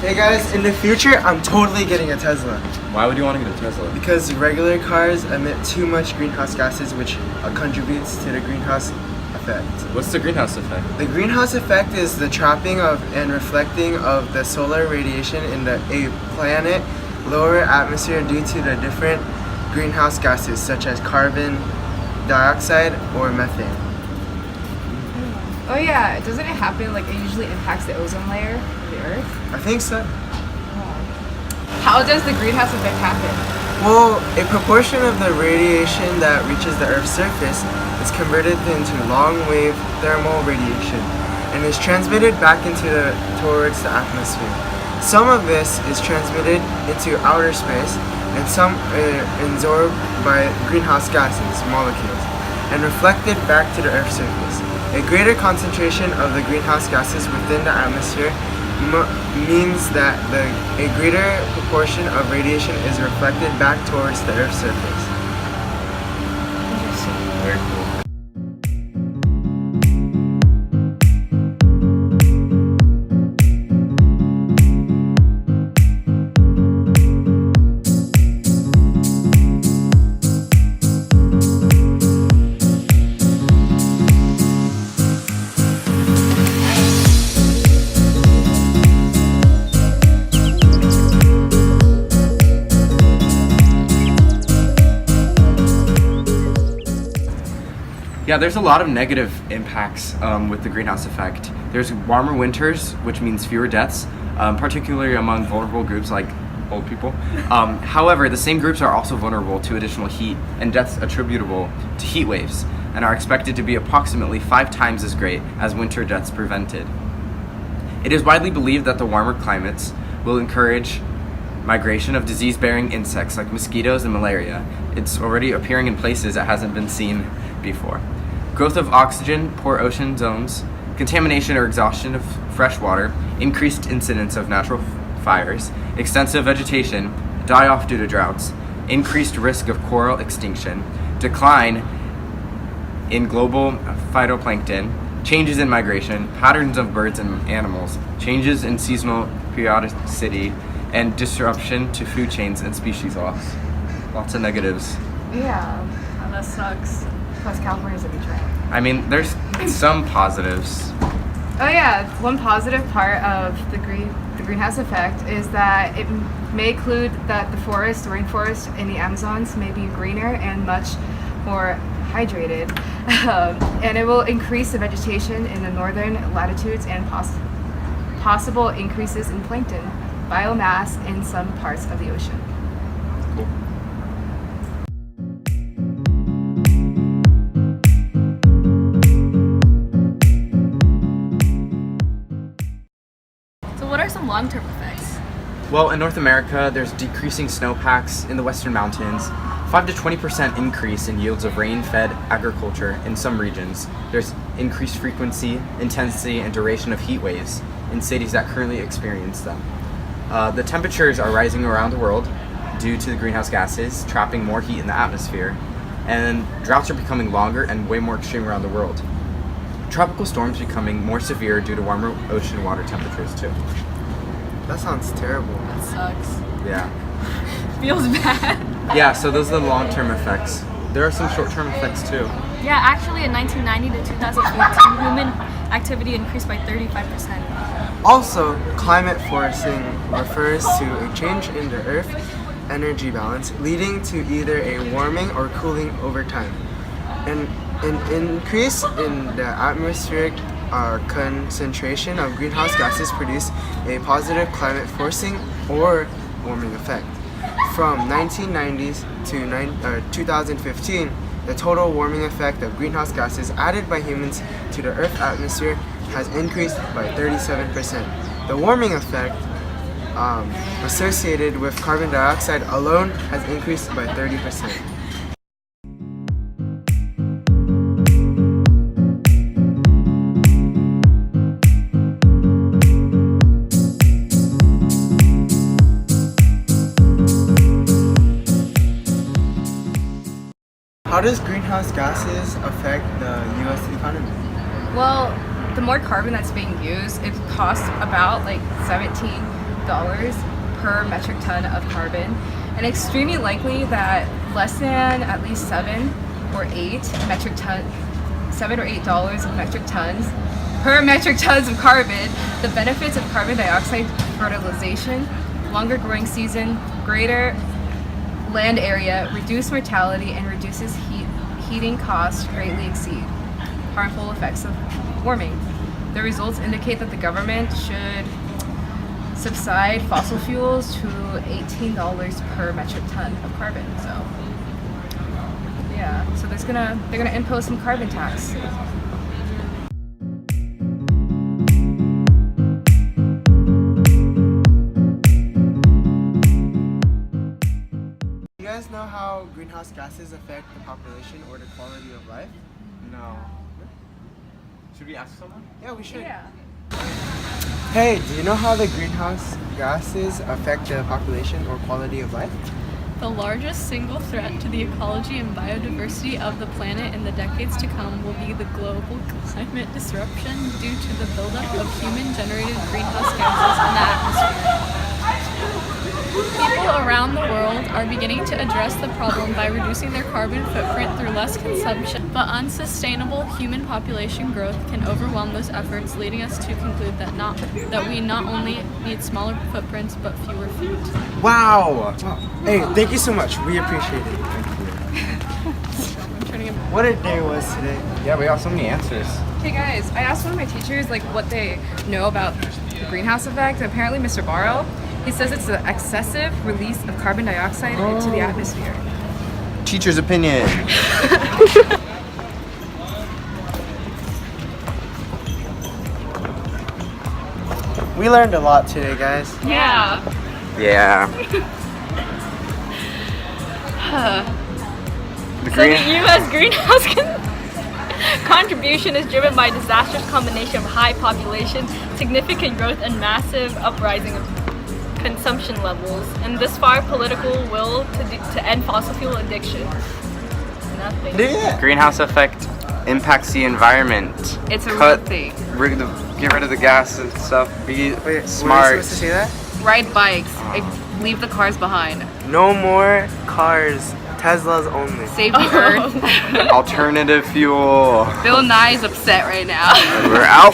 Hey guys, in the future, I'm totally getting a Tesla Why would you want to get a Tesla? because regular cars emit too much greenhouse gases, which contributes to the greenhouse effect. What's the greenhouse effect? The greenhouse effect is the trapping of and reflecting of the solar radiation in a planet lower atmosphere due to the different greenhouse gases such as carbon dioxide or methane. Oh yeah, doesn't it happen like it usually impacts the ozone layer of the Earth? I think so. How does the greenhouse effect happen? Well, a proportion of the radiation that reaches the Earth's surface is converted into long-wave thermal radiation and is transmitted back towards the atmosphere. Some of this is transmitted into outer space and some are absorbed by greenhouse gases molecules and reflected back to the Earth's surface. A greater concentration of the greenhouse gases within the atmosphere means that a greater proportion of radiation is reflected back towards the Earth's surface. Very cool. Yeah, there's a lot of negative impacts with the greenhouse effect. There's warmer winters, which means fewer deaths, particularly among vulnerable groups like old people. However, the same groups are also vulnerable to additional heat and deaths attributable to heat waves and are expected to be approximately 5 times as great as winter deaths prevented. It is widely believed that the warmer climates will encourage migration of disease-bearing insects like mosquitoes and malaria. It's already appearing in places it hasn't been seen before. Growth of oxygen, poor ocean zones, contamination or exhaustion of fresh water, increased incidence of natural fires, extensive vegetation, die-off due to droughts, increased risk of coral extinction, decline in global phytoplankton, changes in migration, patterns of birds and animals, changes in seasonal periodicity, and disruption to food chains and species loss. Lots of negatives. Yeah, and that sucks. Plus California's a betrayal. I mean, there's some positives. Oh yeah, one positive part of the greenhouse effect is that it may include that the rainforest in the Amazons may be greener and much more hydrated, and it will increase the vegetation in the northern latitudes and possible increases in plankton biomass in some parts of the ocean. Cool. What are some long-term effects? Well, in North America, there's decreasing snowpacks in the western mountains, 5 to 20% increase in yields of rain-fed agriculture in some regions. There's increased frequency, intensity, and duration of heat waves in cities that currently experience them. The temperatures are rising around the world due to the greenhouse gases, trapping more heat in the atmosphere, and droughts are becoming longer and way more extreme around the world. Tropical storms becoming more severe due to warmer ocean water temperatures too. That sounds terrible. That sucks. Yeah. Feels bad. Yeah, so those are the long-term effects. There are some short-term effects too. Yeah, actually in 1990 to 2015, human activity increased by 35%. Also, climate forcing refers to a change in the Earth's energy balance, leading to either a warming or cooling over time. An increase in the atmospheric concentration of greenhouse gases produce a positive climate forcing or warming effect. From 1990s to 2015, the total warming effect of greenhouse gases added by humans to the Earth's atmosphere has increased by 37%. The warming effect associated with carbon dioxide alone has increased by 30%. How does greenhouse gases affect the U.S. economy? Well, the more carbon that's being used, it costs about like $17 per metric ton of carbon, and extremely likely that less than at least $7 or $8 of metric tons per metric tons of carbon. The benefits of carbon dioxide fertilization, longer growing season, greater land area, reduced mortality, and reduces heating costs greatly exceed harmful effects of warming. The results indicate that the government should subside fossil fuels to $18 per metric ton of carbon. So yeah, so they're gonna impose some carbon tax. You guys know how greenhouse gases affect the population or the quality of life? No. Should we ask someone? Yeah, we should. Yeah. Hey, do you know how the greenhouse gases affect the population or quality of life? The largest single threat to the ecology and biodiversity of the planet in the decades to come will be the global climate disruption due to the buildup of human-generated greenhouse gases in the atmosphere. People around the world are beginning to address the problem by reducing their carbon footprint through less consumption, but unsustainable human population growth can overwhelm those efforts, leading us to conclude that we not only need smaller footprints, but fewer feet. Wow! Hey, thank you so much. We appreciate it. I'm turning it What a day was today. Yeah, we got so many answers. Hey guys, I asked one of my teachers like what they know about the greenhouse effect. Apparently, Mr. Barrow, he says it's the excessive release of carbon dioxide into the atmosphere. Teacher's opinion. We learned a lot today, guys. Yeah. Yeah. The So green. the U.S. greenhouse contribution is driven by a disastrous combination of high population, significant growth, and massive uprising of consumption levels, and this far political will to end fossil fuel addiction. Nothing. Yeah. Greenhouse effect impacts the environment. It's a real thing. Get rid of the gas and stuff. Be Wait, were we smart. supposed to say that? Ride bikes. Leave the cars behind. No more cars. Teslas only. Save the earth. Alternative fuel. Bill Nye's upset right now. We're out.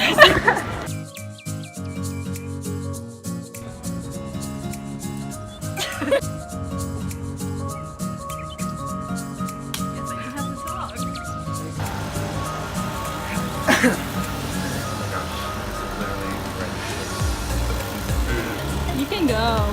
You can go.